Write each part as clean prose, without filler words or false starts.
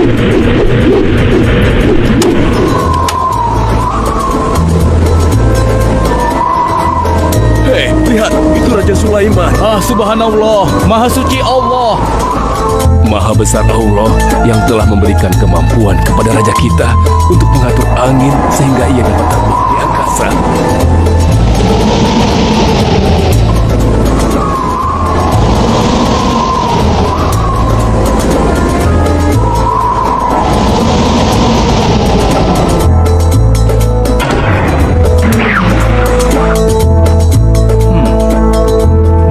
Hei, lihat, itu Raja Sulaiman. Subhanallah, Maha Suci Allah. Maha besar Allah yang telah memberikan kemampuan kepada raja kita untuk mengatur angin sehingga ia dapat terbang di angkasa.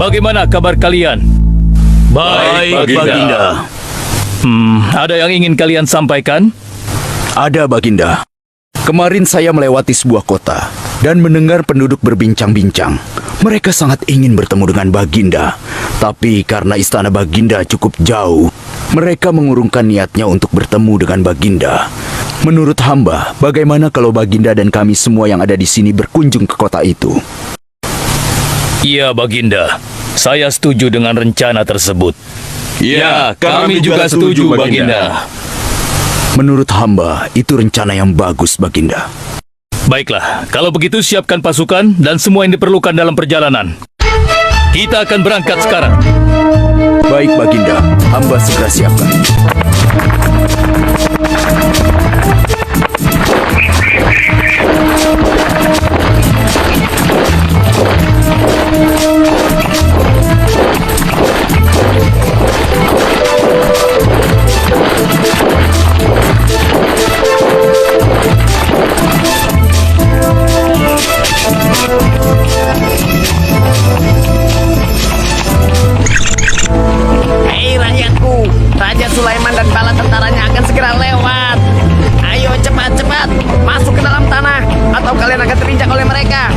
Bagaimana kabar kalian? Baik, Baginda. Ada yang ingin kalian sampaikan? Ada, Baginda. Kemarin saya melewati sebuah kota dan mendengar penduduk berbincang-bincang. Mereka sangat ingin bertemu dengan Baginda. Tapi karena istana Baginda cukup jauh, mereka mengurungkan niatnya untuk bertemu dengan Baginda. Menurut hamba, bagaimana kalau Baginda dan kami semua yang ada di sini berkunjung ke kota itu? Iya, Baginda. Saya setuju dengan rencana tersebut. Ya, kami juga setuju, Baginda. Menurut hamba, itu rencana yang bagus, Baginda. Baiklah, kalau begitu siapkan pasukan dan semua yang diperlukan dalam perjalanan. Kita akan berangkat sekarang. Baik, Baginda. Hamba segera siapkan. Hei rakyatku, Raja Sulaiman dan bala tentaranya akan segera lewat. Ayo cepat-cepat masuk ke dalam tanah atau kalian akan terinjak oleh mereka.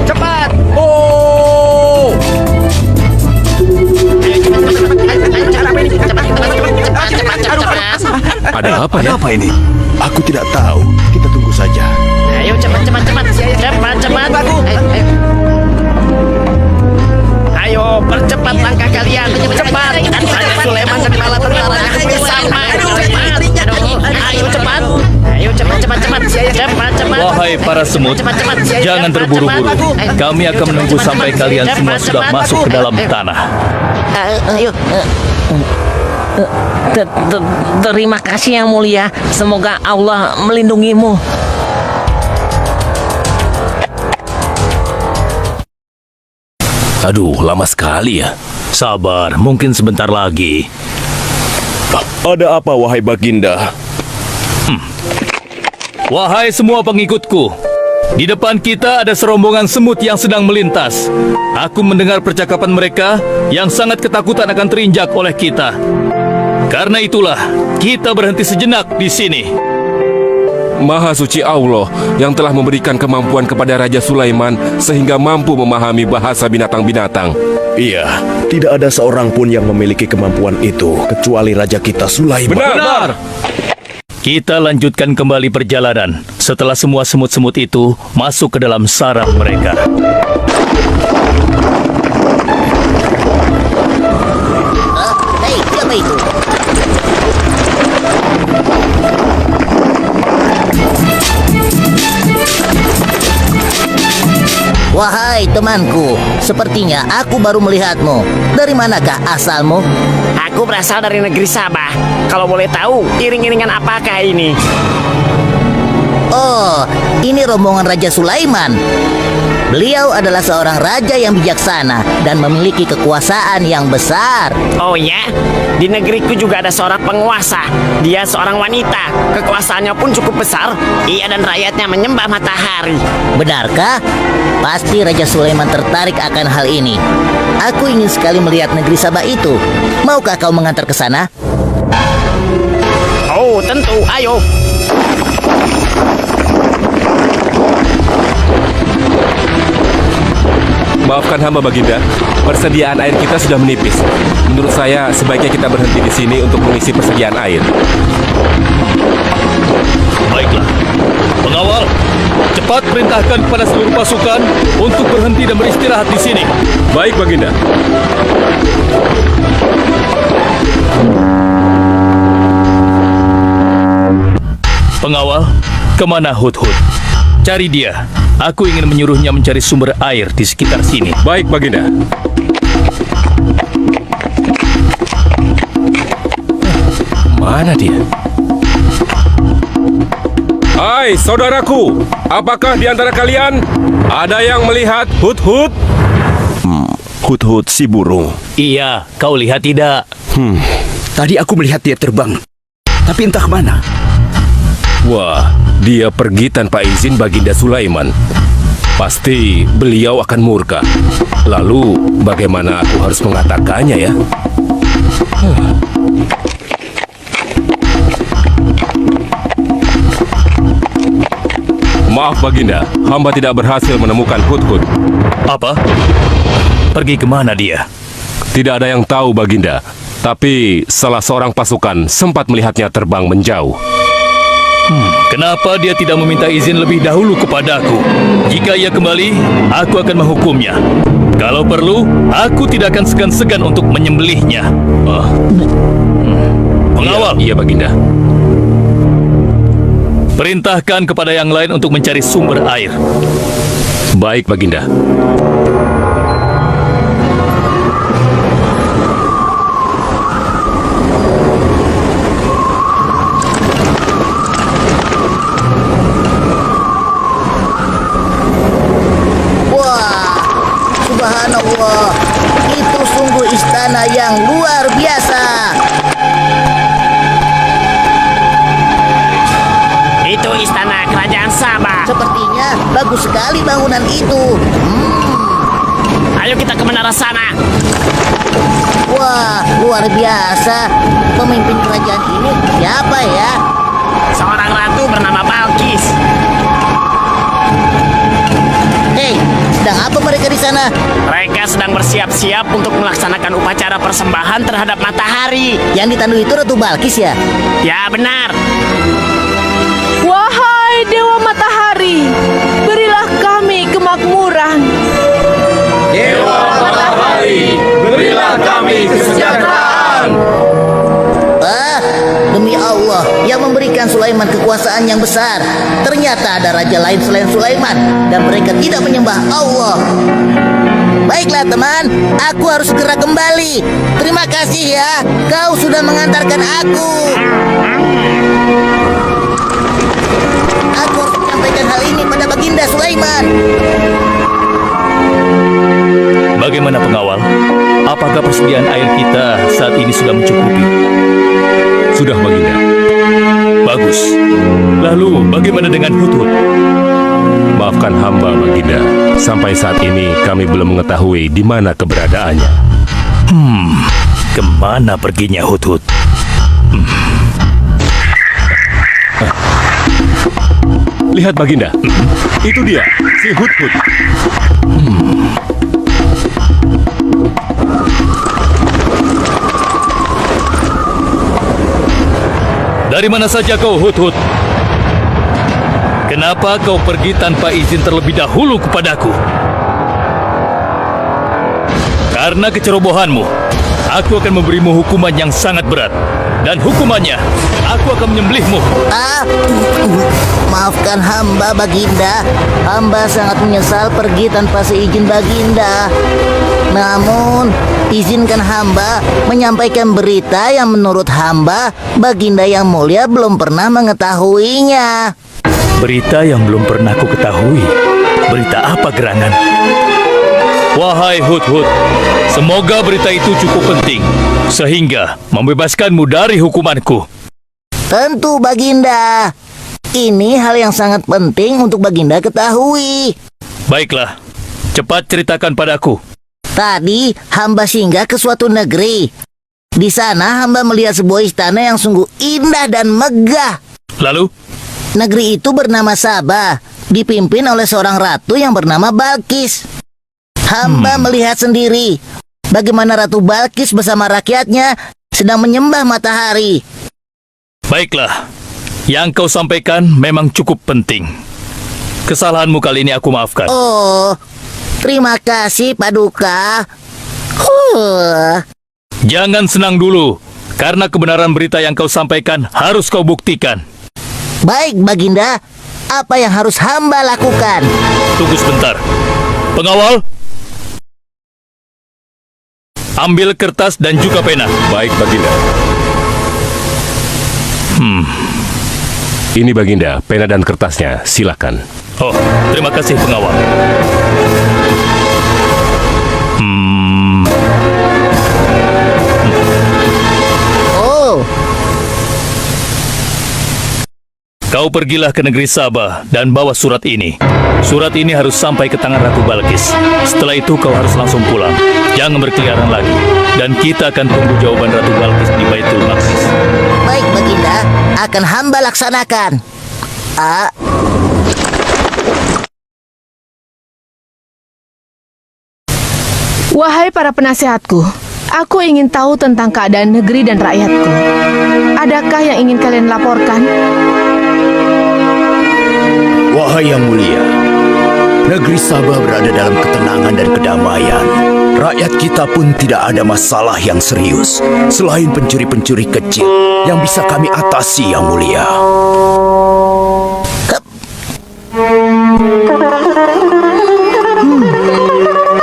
Cepat! Oh! Ayo cepat. Ada apa ya? Apa ini? Aku tidak tahu. Kita tunggu saja. Ayo cepat. Ayo percepat langkah kalian. Cepat. Raja Sulaiman dan bala tentaranya akan sampai. Ayo cepat. Cepat. Wahai para semut, jangan terburu-buru. Kami akan menunggu sampai kalian semua sudah masuk ke dalam tanah. Ayo. Terima kasih yang mulia. Semoga Allah melindungimu. Aduh, lama sekali ya. Sabar, mungkin sebentar lagi. Ada apa, wahai Baginda? Wahai semua pengikutku, di depan kita ada serombongan semut yang sedang melintas. Aku mendengar percakapan mereka yang sangat ketakutan akan terinjak oleh kita. Karena itulah, kita berhenti sejenak di sini. Maha suci Allah yang telah memberikan kemampuan kepada Raja Sulaiman sehingga mampu memahami bahasa binatang-binatang. Iya, tidak ada seorang pun yang memiliki kemampuan itu kecuali Raja kita Sulaiman. Benar! Kita lanjutkan kembali perjalanan setelah semua semut-semut itu masuk ke dalam saraf mereka. Hei, siapa itu? Wahai temanku, sepertinya aku baru melihatmu. Dari manakah asalmu? Aku berasal dari negeri Sabah. Kalau boleh tahu, iring-iringan apakah ini? Oh, ini rombongan Raja Sulaiman. Beliau adalah seorang raja yang bijaksana dan memiliki kekuasaan yang besar. Oh ya, di negeriku juga ada seorang penguasa. Dia seorang wanita. Kekuasaannya pun cukup besar. Ia dan rakyatnya menyembah matahari. Benarkah? Pasti Raja Sulaiman tertarik akan hal ini. Aku ingin sekali melihat negeri Sabah itu. Maukah kau mengantar ke sana? Oh, tentu. Ayo. Maafkan hamba Baginda, persediaan air kita sudah menipis. Menurut saya sebaiknya kita berhenti di sini untuk mengisi persediaan air. Baiklah, pengawal, cepat perintahkan kepada seluruh pasukan untuk berhenti dan beristirahat di sini. Baik Baginda. Pengawal, kemana Hud-Hud? Cari dia. Aku ingin menyuruhnya mencari sumber air di sekitar sini. Baik, Baginda. Mana dia? Hai, saudaraku. Apakah di antara kalian ada yang melihat Hud-Hud? Hud-Hud si burung. Iya, kau lihat tidak? Tadi aku melihat dia terbang. Tapi entah kemana. Wah, dia pergi tanpa izin Baginda Sulaiman. Pasti beliau akan murka. Lalu, bagaimana aku harus mengatakannya ya? Maaf Baginda, hamba tidak berhasil menemukan Hud-Hud. Apa? Pergi kemana dia? Tidak ada yang tahu Baginda, tapi salah seorang pasukan sempat melihatnya terbang menjauh. Kenapa dia tidak meminta izin lebih dahulu kepadaku? Jika ia kembali, aku akan menghukumnya. Kalau perlu, aku tidak akan segan-segan untuk menyembelihnya. Pengawal, Iya Baginda. perintahkan kepada yang lain untuk mencari sumber air. Baik Baginda. Wah, subhanallah. Itu sungguh istana yang luar biasa. Itu istana kerajaan Sabah. Sepertinya bagus sekali bangunan itu. Ayo kita ke menara sana. Wah, luar biasa. Pemimpin kerajaan ini siapa ya? Seorang ratu bernama Balkis. Hei, sedang apa mereka di sana? Mereka sedang bersiap-siap untuk melaksanakan upacara persembahan terhadap matahari. Yang ditandu itu Ratu Balkis ya? Ya benar. Wahai Dewa Matahari, berilah kami kemakmuran. Dewa Matahari, berilah kami kesejahteraan. Demi Allah yang memberikan Sulaiman kekuasaan yang besar. Ternyata ada raja lain selain Sulaiman dan mereka tidak menyembah Allah. Baiklah teman, aku harus segera kembali. Terima kasih ya, kau sudah mengantarkan aku. Aku harus menyampaikan hal ini pada Baginda Sulaiman. Bagaimana pengawal? Apakah persediaan air kita saat ini sudah mencukupi? Sudah Baginda. Bagus. Lalu bagaimana dengan Hud-Hud? Maafkan hamba Baginda. Sampai saat ini kami belum mengetahui di mana keberadaannya. Kemana perginya Hud-Hud? Lihat Baginda. Itu dia, si Hud-Hud. Dari mana saja kau, Hud-Hud? Kenapa kau pergi tanpa izin terlebih dahulu kepadaku? Karena kecerobohanmu, aku akan memberimu hukuman yang sangat berat. Dan hukumannya, aku akan menyembelihmu. Maafkan hamba Baginda. Hamba sangat menyesal pergi tanpa seizin Baginda. Namun, izinkan hamba menyampaikan berita yang menurut hamba Baginda yang mulia belum pernah mengetahuinya. Berita yang belum pernah ku ketahui. Berita apa gerangan? Wahai Hud-Hud, semoga berita itu cukup penting sehingga membebaskanmu dari hukumanku. Tentu Baginda. Ini hal yang sangat penting untuk Baginda ketahui. Baiklah, cepat ceritakan padaku. Tadi hamba singgah ke suatu negeri. Di sana hamba melihat sebuah istana yang sungguh indah dan megah. Lalu, Negeri itu bernama Sabah, dipimpin oleh seorang ratu yang bernama Balkis. Hamba melihat sendiri bagaimana Ratu Balkis bersama rakyatnya sedang menyembah matahari. baiklah. Yang kau sampaikan memang cukup penting. Kesalahanmu kali ini aku maafkan. Oh, terima kasih Paduka. Jangan senang dulu, karena kebenaran berita yang kau sampaikan harus kau buktikan. Baik, Baginda. Apa yang harus hamba lakukan? Tunggu sebentar. Pengawal, ambil kertas dan juga pena. Baik, Baginda. Ini Baginda, pena dan kertasnya. Silakan. Oh, terima kasih pengawal. Oh, Kau pergilah ke negeri Sabah dan bawa surat ini. Surat ini harus sampai ke tangan Ratu Balkis. Setelah itu kau harus langsung pulang. Jangan berkeliaran lagi. Dan kita akan tunggu jawaban Ratu Balkis di Baitul Maqdis. baik, Baginda. Akan hamba laksanakan. Wahai para penasehatku, aku ingin tahu tentang keadaan negeri dan rakyatku. Adakah yang ingin kalian laporkan? Wahai yang mulia, negeri Sabah berada dalam ketenangan dan kedamaian. Rakyat kita pun tidak ada masalah yang serius selain pencuri-pencuri kecil yang bisa kami atasi, yang mulia.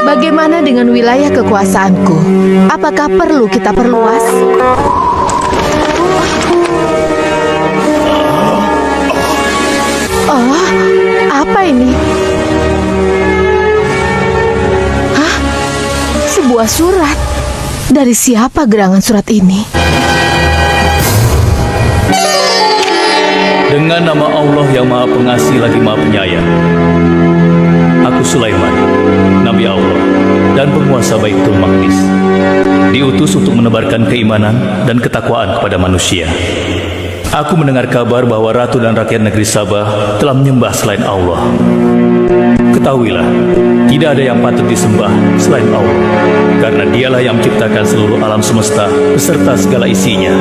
Bagaimana dengan wilayah kekuasaanku? Apakah perlu kita perluas? Oh, apa ini? Hah? Sebuah surat. Dari siapa gerangan surat ini? Dengan nama Allah yang Maha Pengasih lagi Maha Penyayang. Aku Sulaiman, Nabi Allah dan penguasa Baitul Maqdis, diutus untuk menebarkan keimanan dan ketakwaan kepada manusia. Aku mendengar kabar bahwa ratu dan rakyat negeri Sabah telah menyembah selain Allah. Ketahuilah, tidak ada yang patut disembah selain Allah, karena dialah yang menciptakan seluruh alam semesta beserta segala isinya,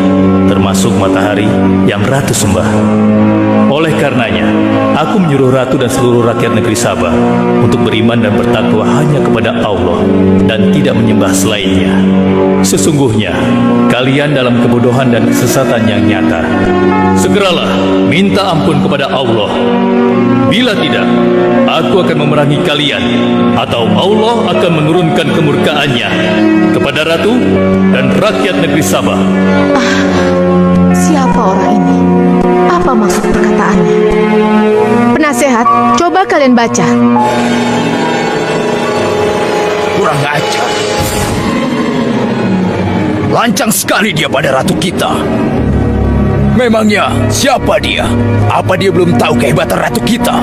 termasuk matahari yang ratu sembah. Oleh karenanya, aku menyuruh ratu dan seluruh rakyat negeri Sabah untuk beriman dan bertakwa hanya kepada Allah dan tidak menyembah selainnya. Sesungguhnya, kalian dalam kebodohan dan kesesatan yang nyata. Segeralah minta ampun kepada Allah. Bila tidak, aku akan memerangi kalian, atau Allah akan menurunkan kemurkaannya kepada ratu dan rakyat negeri Sabah. Siapa orang ini? Apa maksud perkataannya? Penasehat, coba kalian baca. Kurang ajar. Lancang sekali dia pada ratu kita. Memangnya siapa dia? Apa dia belum tahu kehebatan ratu kita?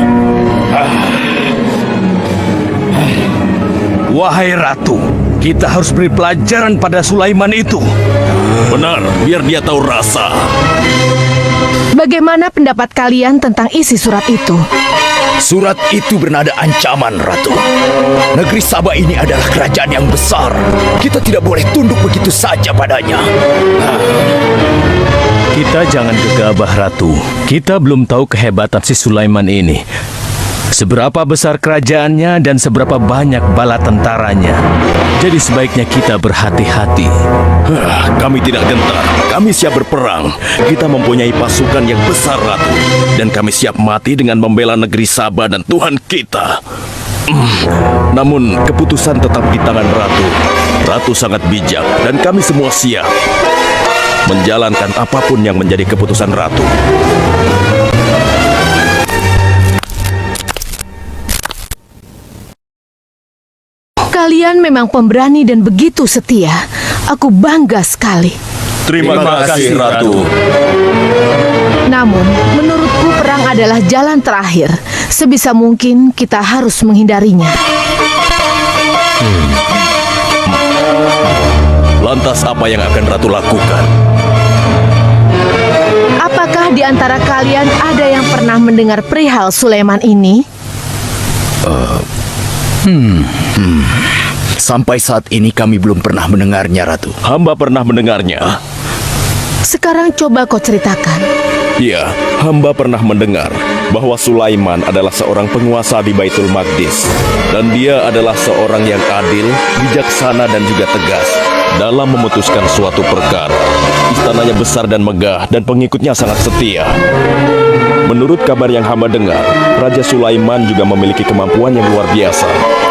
Wahai ratu, kita harus beri pelajaran pada Sulaiman itu. Benar, biar dia tahu rasa. Bagaimana pendapat kalian tentang isi surat itu? Surat itu bernada ancaman, Ratu. Negeri Sabah ini adalah kerajaan yang besar. Kita tidak boleh tunduk begitu saja padanya. Kita jangan gegabah, Ratu. Kita belum tahu kehebatan si Sulaiman ini. Seberapa besar kerajaannya dan seberapa banyak bala tentaranya. Jadi sebaiknya kita berhati-hati. Kami tidak gentar. Kami siap berperang. Kita mempunyai pasukan yang besar, Ratu. Dan kami siap mati dengan membela negeri Sabah dan Tuhan kita. Namun keputusan tetap di tangan Ratu. Ratu sangat bijak dan kami semua siap menjalankan apapun yang menjadi keputusan Ratu. Kalian memang pemberani dan begitu setia. Aku bangga sekali. Terima kasih, Ratu. Namun, menurutku perang adalah jalan terakhir. Sebisa mungkin kita harus menghindarinya. Lantas apa yang akan Ratu lakukan? Apakah di antara kalian ada yang pernah mendengar perihal Sulaiman ini? Sampai saat ini kami belum pernah mendengarnya, Ratu. Hamba pernah mendengarnya. Sekarang coba kau ceritakan. Ya, hamba pernah mendengar bahwa Sulaiman adalah seorang penguasa di Baitul Maqdis. Dan dia adalah seorang yang adil, bijaksana dan juga tegas dalam memutuskan suatu perkara. Istananya besar dan megah dan pengikutnya sangat setia. Menurut kabar yang hamba dengar, Raja Sulaiman juga memiliki kemampuan yang luar biasa,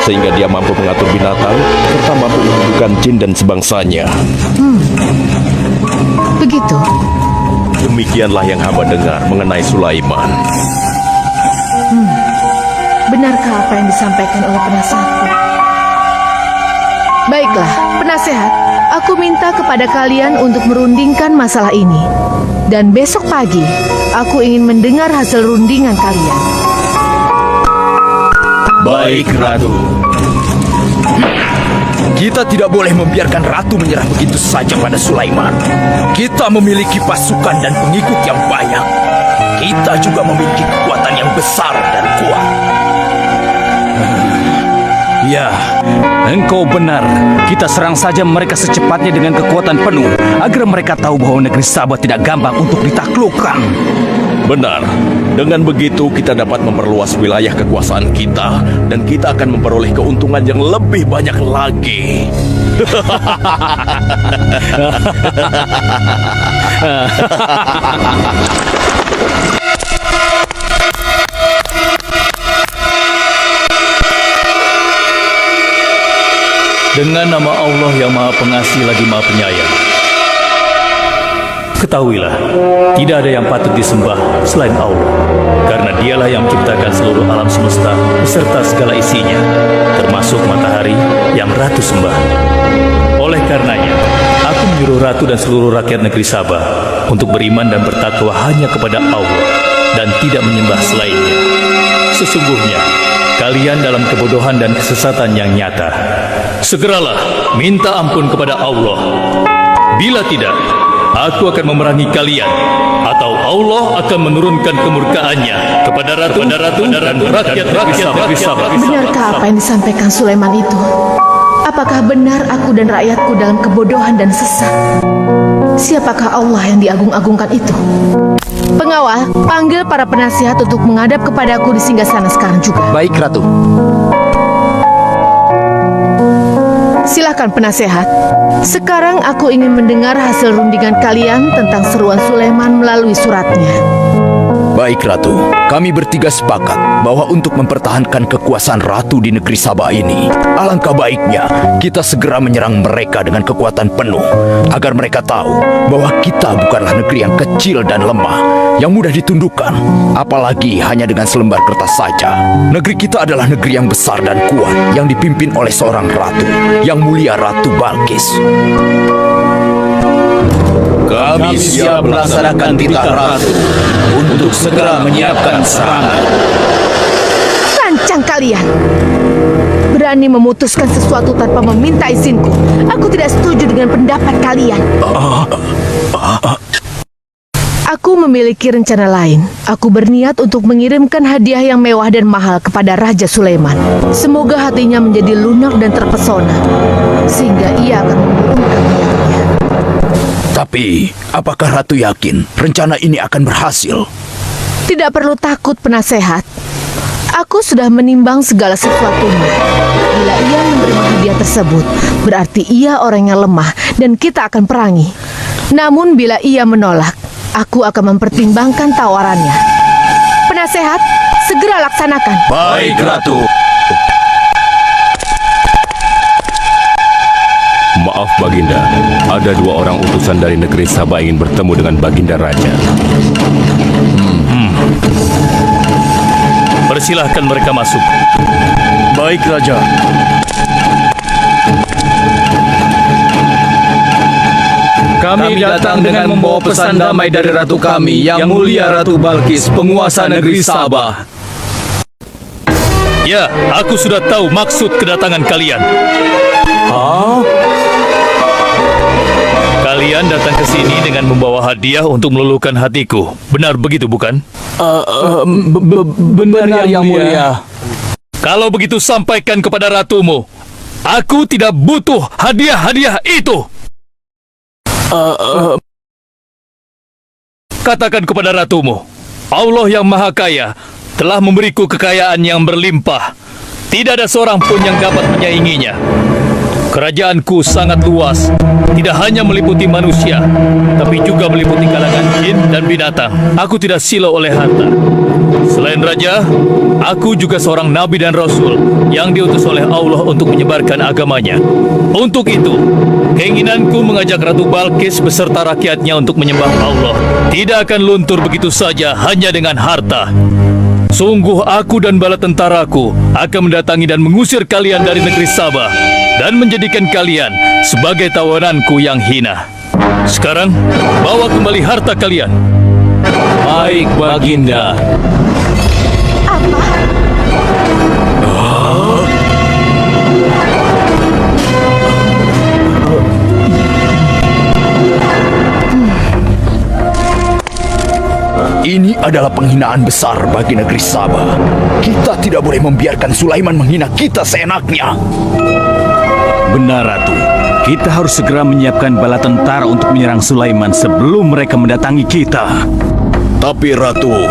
sehingga dia mampu mengatur binatang serta mampu menundukkan jin dan sebangsanya. Begitu. Demikianlah yang hamba dengar mengenai Sulaiman. Benarkah apa yang disampaikan oleh penasehatku? Baiklah, penasehat, aku minta kepada kalian untuk merundingkan masalah ini. Dan besok pagi, aku ingin mendengar hasil rundingan kalian. Baik, Ratu. Kita tidak boleh membiarkan Ratu menyerah begitu saja pada Sulaiman. Kita memiliki pasukan dan pengikut yang banyak. Kita juga memiliki kekuatan yang besar dan kuat. Ya, engkau benar. Kita serang saja mereka secepatnya dengan kekuatan penuh, agar mereka tahu bahwa negeri Sabah tidak gampang untuk ditaklukkan. Benar. Dengan begitu kita dapat memperluas wilayah kekuasaan kita dan kita akan memperoleh keuntungan yang lebih banyak lagi. Dengan nama Allah yang Maha Pengasih lagi Maha Penyayang. Ketahuilah, tidak ada yang patut disembah selain Allah, karena Dialah yang menciptakan seluruh alam semesta beserta segala isinya, termasuk matahari yang Ratu sembah. Oleh karenanya, aku menyuruh Ratu dan seluruh rakyat negeri Sabah untuk beriman dan bertakwa hanya kepada Allah dan tidak menyembah selainnya. Sesungguhnya, kalian dalam kebodohan dan kesesatan yang nyata. Segeralah minta ampun kepada Allah. Bila tidak, aku akan memerangi kalian, atau Allah akan menurunkan kemurkaannya kepada Ratu dan rakyat negeri Sabah. Benarkah apa yang disampaikan Sulaiman itu? Apakah benar aku dan rakyatku dalam kebodohan dan sesat? Siapakah Allah yang diagung-agungkan itu? Pengawal, panggil para penasihat untuk menghadap kepadaku di singgasana sekarang juga. Baik, Ratu. Silakan penasehat. Sekarang aku ingin mendengar hasil rundingan kalian tentang seruan Sulaiman melalui suratnya. Baik, Ratu. Kami bertiga sepakat bahwa untuk mempertahankan kekuasaan Ratu di negeri Sabah ini, alangkah baiknya kita segera menyerang mereka dengan kekuatan penuh, agar mereka tahu bahwa kita bukanlah negeri yang kecil dan lemah, yang mudah ditundukkan, apalagi hanya dengan selembar kertas saja. Negeri kita adalah negeri yang besar dan kuat, yang dipimpin oleh seorang ratu, yang mulia Ratu Balkis. Kami siap melaksanakan titah Ratu untuk segera menyiapkan serangan. Lancang kalian! Berani memutuskan sesuatu tanpa meminta izinku. Aku tidak setuju dengan pendapat kalian. Aku memiliki rencana lain. Aku berniat untuk mengirimkan hadiah yang mewah dan mahal kepada Raja Sulaiman. Semoga hatinya menjadi lunak dan terpesona, sehingga ia akan mengurungkan niatnya. Tapi, apakah Ratu yakin rencana ini akan berhasil? Tidak perlu takut, penasehat. Aku sudah menimbang segala sesuatunya. Bila ia menerima hadiah tersebut, berarti ia orang yang lemah dan kita akan perangi. Namun bila ia menolak, aku akan mempertimbangkan tawarannya. Penasehat, segera laksanakan. Baik, Ratu. Maaf Baginda, ada 2 orang utusan dari negeri Sabah ingin bertemu dengan Baginda Raja. Persilahkan mereka masuk. Baik, Raja. Kami datang dengan membawa pesan damai dari Ratu kami, Yang Mulia Ratu Balkis, penguasa negeri Sabah. Ya, aku sudah tahu maksud kedatangan kalian. Kalian datang ke sini dengan membawa hadiah untuk meluluhkan hatiku. Benar begitu, bukan? Benar, Yang Mulia. Kalau begitu sampaikan kepada ratumu. Aku tidak butuh hadiah-hadiah itu. Katakan kepada ratumu, Allah yang Maha Kaya telah memberiku kekayaan yang berlimpah. Tidak ada seorang pun yang dapat menyainginya. Kerajaanku sangat luas, tidak hanya meliputi manusia, tapi juga meliputi kalangan jin dan binatang. Aku tidak silau oleh harta. Selain raja, aku juga seorang nabi dan rasul yang diutus oleh Allah untuk menyebarkan agamanya. Untuk itu, keinginanku mengajak Ratu Balkis beserta rakyatnya untuk menyembah Allah tidak akan luntur begitu saja hanya dengan harta. Sungguh aku dan bala tentaraku akan mendatangi dan mengusir kalian dari negeri Sabah dan menjadikan kalian sebagai tawananku yang hina. Sekarang, bawa kembali harta kalian. Baik, Baginda. Apa? Ini adalah penghinaan besar bagi negeri Sabah. Kita tidak boleh membiarkan Sulaiman menghina kita seenaknya. Benar, Ratu. Kita harus segera menyiapkan bala tentara untuk menyerang Sulaiman sebelum mereka mendatangi kita. Tapi Ratu,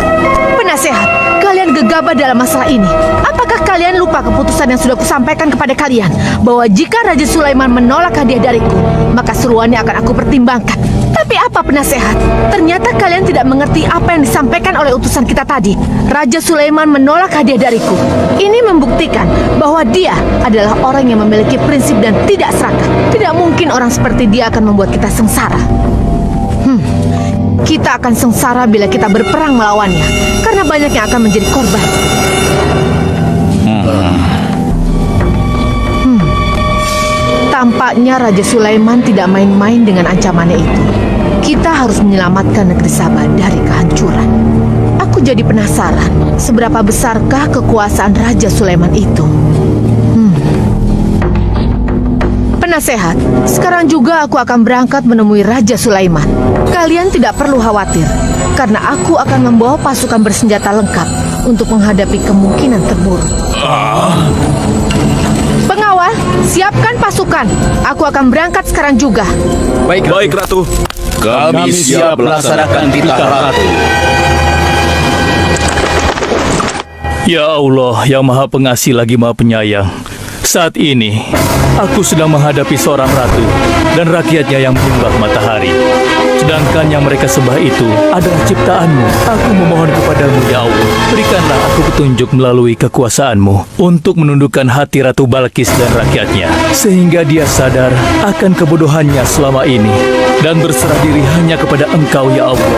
Penasehat, kalian gegabah dalam masalah ini. Apakah kalian lupa keputusan yang sudah kusampaikan kepada kalian? Bahwa jika Raja Sulaiman menolak hadiah dariku, maka seruannya akan aku pertimbangkan. Tapi apa penasehat? Ternyata kalian tidak mengerti apa yang disampaikan oleh utusan kita tadi. Raja Sulaiman menolak hadiah dariku. Ini membuktikan bahwa dia adalah orang yang memiliki prinsip dan tidak serakah. Tidak mungkin orang seperti dia akan membuat kita sengsara. Kita akan sengsara bila kita berperang melawannya, karena banyak yang akan menjadi korban. Tampaknya Raja Sulaiman tidak main-main dengan ancamannya itu. Kita harus menyelamatkan negeri Sabah dari kehancuran. Aku jadi penasaran, seberapa besarkah kekuasaan Raja Sulaiman itu? Penasehat, sekarang juga aku akan berangkat menemui Raja Sulaiman. Kalian tidak perlu khawatir, karena aku akan membawa pasukan bersenjata lengkap untuk menghadapi kemungkinan terburuk. Pengawal, siapkan pasukan. Aku akan berangkat sekarang juga. baik Ratu. Kami siap melaksanakan titah Ratu. Ya Allah, yang Maha Pengasih lagi Maha Penyayang. Saat ini, aku sedang menghadapi seorang ratu dan rakyatnya yang menyembah matahari. Sedangkan yang mereka sembah itu adalah ciptaanmu. Aku memohon kepadamu, ya Allah, berikanlah aku petunjuk melalui kekuasaanmu untuk menundukkan hati Ratu Balkis dan rakyatnya, sehingga dia sadar akan kebodohannya selama ini dan berserah diri hanya kepada Engkau, ya Allah.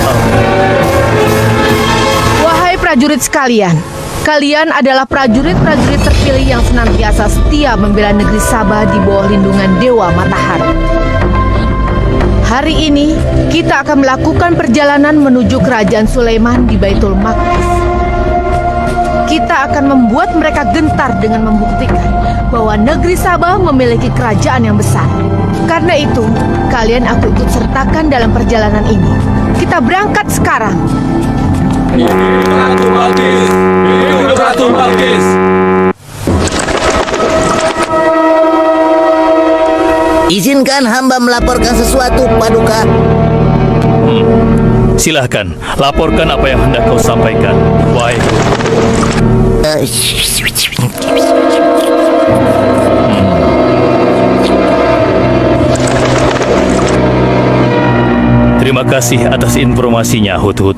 Amin. Wahai prajurit sekalian, kalian adalah prajurit-prajurit terpilih yang senantiasa setia membela negeri Sabah di bawah lindungan Dewa Matahari. Hari ini, kita akan melakukan perjalanan menuju kerajaan Sulaiman di Baitul Maqdis. Kita akan membuat mereka gentar dengan membuktikan bahwa negeri Sabah memiliki kerajaan yang besar. Karena itu, kalian aku ikut sertakan dalam perjalanan ini. Kita berangkat sekarang. Ratu Balkis! Hidup Ratu Balkis! Izinkan hamba melaporkan sesuatu, Paduka. Silahkan, laporkan apa yang hendak kau sampaikan. Wahai Terima kasih atas informasinya, Hudhud.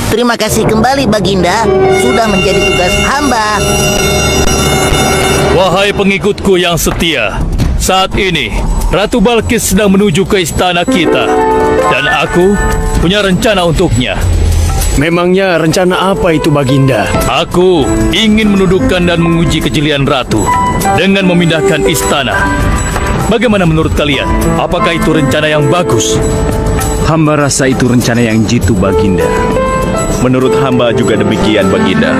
Terima kasih kembali, Baginda. Sudah menjadi tugas hamba. Wahai pengikutku yang setia, saat ini Ratu Balkis sedang menuju ke istana kita, dan aku punya rencana untuknya. Memangnya rencana apa itu, Baginda? Aku ingin menundukkan dan menguji kejelian Ratu dengan memindahkan istana. Bagaimana menurut kalian? Apakah itu rencana yang bagus? Hamba rasa itu rencana yang jitu, Baginda. Menurut hamba juga demikian, Baginda.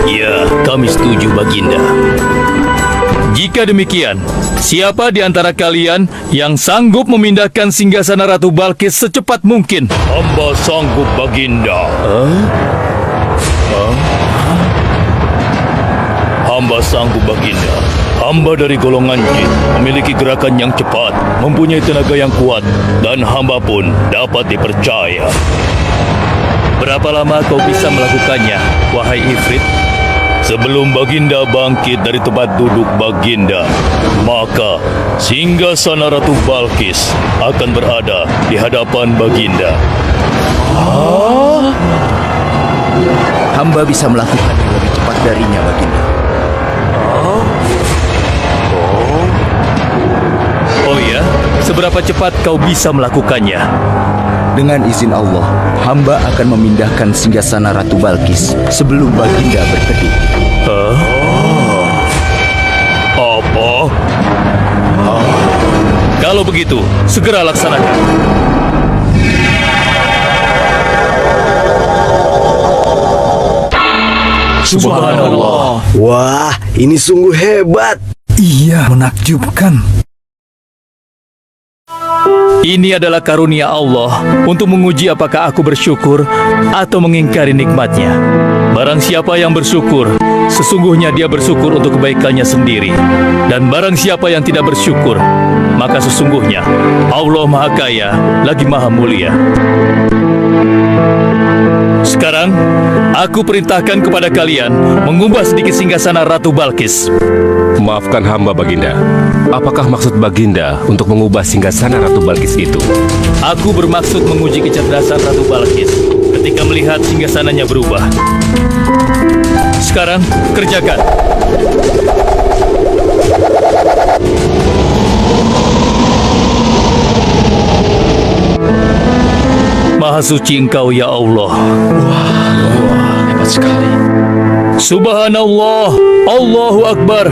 Ya, kami setuju, Baginda. Jika demikian, siapa di antara kalian yang sanggup memindahkan singgasana Ratu Balkis secepat mungkin? Hamba sanggup, Baginda. Hamba sanggup, Baginda. Hamba dari golongan jin, memiliki gerakan yang cepat, mempunyai tenaga yang kuat, dan hamba pun dapat dipercaya. Berapa lama kau bisa melakukannya, wahai Ifrit? Sebelum Baginda bangkit dari tempat duduk Baginda, maka singgasana Ratu Balkis akan berada di hadapan Baginda. Hamba bisa melakukannya lebih cepat darinya, Baginda. Oh ya, seberapa cepat kau bisa melakukannya? Dengan izin Allah, hamba akan memindahkan singgasana Ratu Balkis sebelum Baginda berkedip. Apa? Kalau begitu, segera laksanakan. Subhanallah. Wah, ini sungguh hebat. Iya, menakjubkan. Ini adalah karunia Allah untuk menguji apakah aku bersyukur atau mengingkari nikmatnya. Barang siapa yang bersyukur, sesungguhnya dia bersyukur untuk kebaikannya sendiri. Dan barang siapa yang tidak bersyukur, maka sesungguhnya Allah Maha Kaya lagi Maha Mulia. Sekarang, aku perintahkan kepada kalian mengubah sedikit singgasana Ratu Balkis. Maafkan hamba, Baginda. Apakah maksud Baginda untuk mengubah singgasana Ratu Balkis itu? Aku bermaksud menguji kecerdasan Ratu Balkis ketika melihat singgasananya berubah. Sekarang, kerjakan. Maha suci Engkau, ya Allah. Hebat sekali. Subhanallah, Allahu Akbar.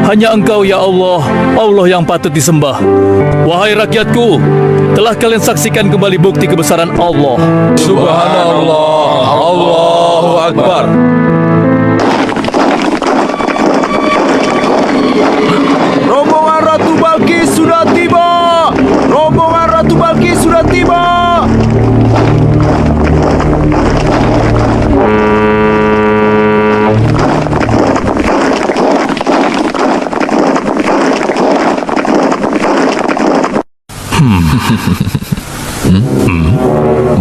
Hanya Engkau, ya Allah, Allah yang patut disembah. Wahai rakyatku, telah kalian saksikan kembali bukti kebesaran Allah. Subhanallah, Allahu Akbar. Rombongan Ratu Balkis sudah tiba. Rombongan Ratu Balkis sudah tiba.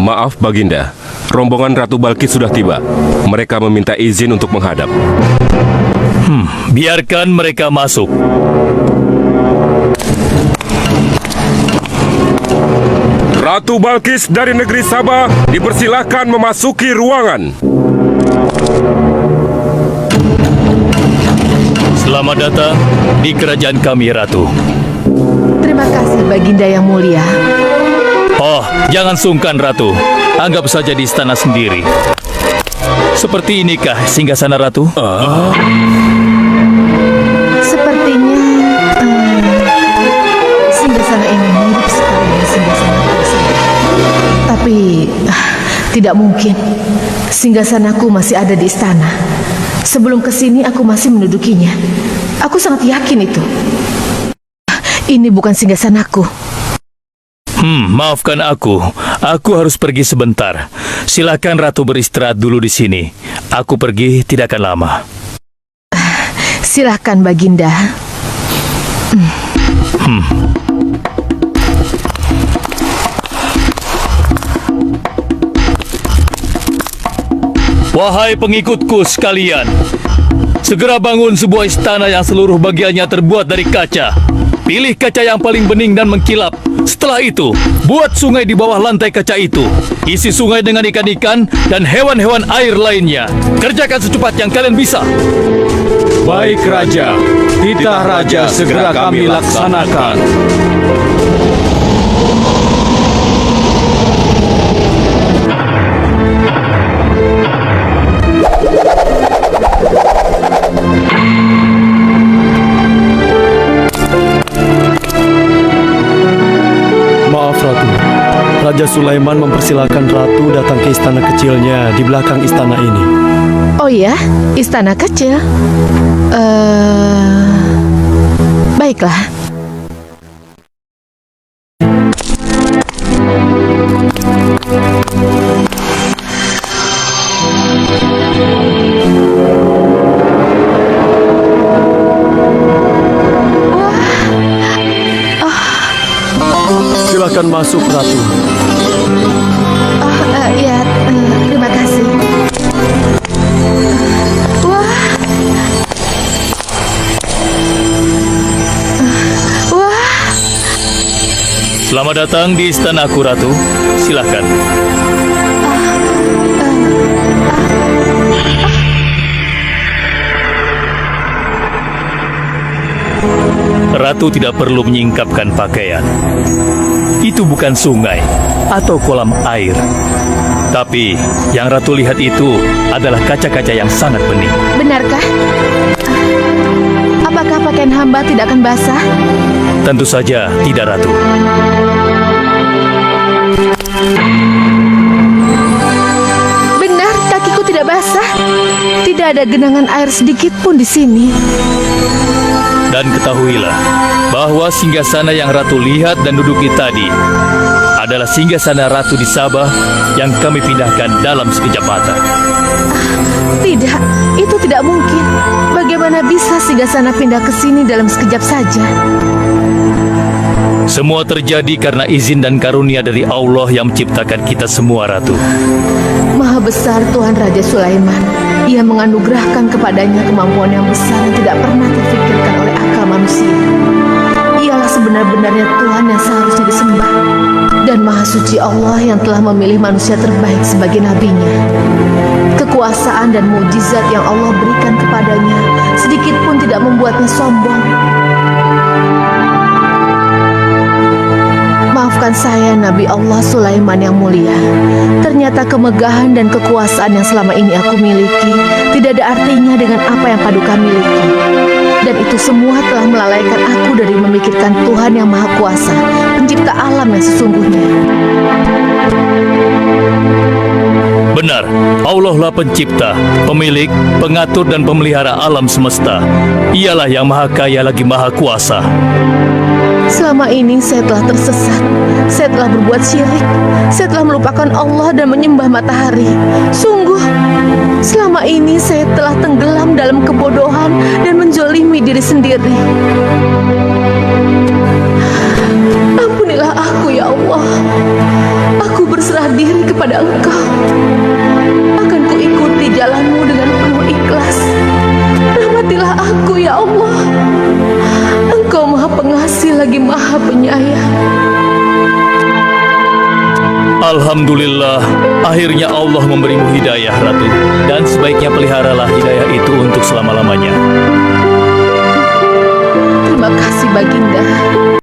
Maaf, Baginda. Rombongan Ratu Balkis sudah tiba. Mereka meminta izin untuk menghadap. Biarkan mereka masuk. Ratu Balkis dari negeri Sabah dipersilahkan memasuki ruangan. Selamat datang di kerajaan kami, Ratu. Terima kasih Baginda yang mulia. Oh, jangan sungkan, Ratu. Anggap saja di istana sendiri. Seperti inikah singgasana Ratu? Sepertinya singgasana ini mirip sekali dengan singgasana saya. Tapi tidak mungkin. Singgasanaku masih ada di istana. Sebelum kesini aku masih mendudukinya. Aku sangat yakin itu. Ini bukan singgasanaku. Maafkan aku. Aku harus pergi sebentar. Silakan Ratu beristirahat dulu di sini. Aku pergi tidak akan lama. Silakan Baginda. Wahai pengikutku sekalian, segera bangun sebuah istana yang seluruh bagiannya terbuat dari kaca. Pilih kaca yang paling bening dan mengkilap. Setelah itu, buat sungai di bawah lantai kaca itu. Isi sungai dengan ikan-ikan dan hewan-hewan air lainnya. Kerjakan secepat yang kalian bisa. Baik Raja, titah Raja segera kami laksanakan. Maaf, Ratu. Raja Sulaiman mempersilahkan Ratu datang ke istana kecilnya di belakang istana ini. Oh ya, istana kecil. Baiklah. Silakan masuk, Ratu. Ya, terima kasih. Wah, Selamat datang di istanaku, Ratu. Silakan. Ratu tidak perlu menyingkapkan pakaian. Itu bukan sungai atau kolam air. Tapi yang Ratu lihat itu adalah kaca-kaca yang sangat bening. Benarkah? Apakah pakaian hamba tidak akan basah? Tentu saja tidak, Ratu. Benar, kakiku tidak basah. Tidak ada genangan air sedikit pun di sini. Dan ketahuilah bahwa singgasana yang Ratu lihat dan duduki tadi adalah singgasana Ratu di Sabah yang kami pindahkan dalam sekejap mata. Tidak, itu tidak mungkin. Bagaimana bisa singgasana pindah ke sini dalam sekejap saja? Semua terjadi karena izin dan karunia dari Allah yang menciptakan kita semua, Ratu. Maha besar Tuhan Raja Sulaiman. Ia menganugerahkan kepadanya kemampuan yang besar yang tidak pernah terfikirkan oleh akal manusia. Ialah sebenar-benarnya Tuhan yang seharusnya disembah. Dan Maha Suci Allah yang telah memilih manusia terbaik sebagai nabinya. Kekuasaan dan mukjizat yang Allah berikan kepadanya sedikit pun tidak membuatnya sombong. Maafkan saya, Nabi Allah Sulaiman yang mulia. Ternyata kemegahan dan kekuasaan yang selama ini aku miliki tidak ada artinya dengan apa yang Paduka miliki. Dan itu semua telah melalaikan aku dari memikirkan Tuhan yang Maha Kuasa, pencipta alam yang sesungguhnya. Benar, Allah lah pencipta, pemilik, pengatur dan pemelihara alam semesta. Ialah yang Maha Kaya lagi Maha Kuasa. Selama ini saya telah tersesat. Saya telah berbuat syirik. Saya telah melupakan Allah dan menyembah matahari. Sungguh, selama ini saya telah tenggelam dalam kebodohan dan menzolimi diri sendiri. Ampunilah aku, ya Allah. Aku berserah diri kepada Engkau. Akan kuikuti jalanmu dengan penuh ikhlas. Rahmatilah aku, ya Allah. Engkau Maha Pengasih lagi Maha Penyayang. Alhamdulillah, akhirnya Allah memberimu hidayah, Ratu. Dan sebaiknya peliharalah hidayah itu untuk selama-lamanya. Terima kasih, Baginda.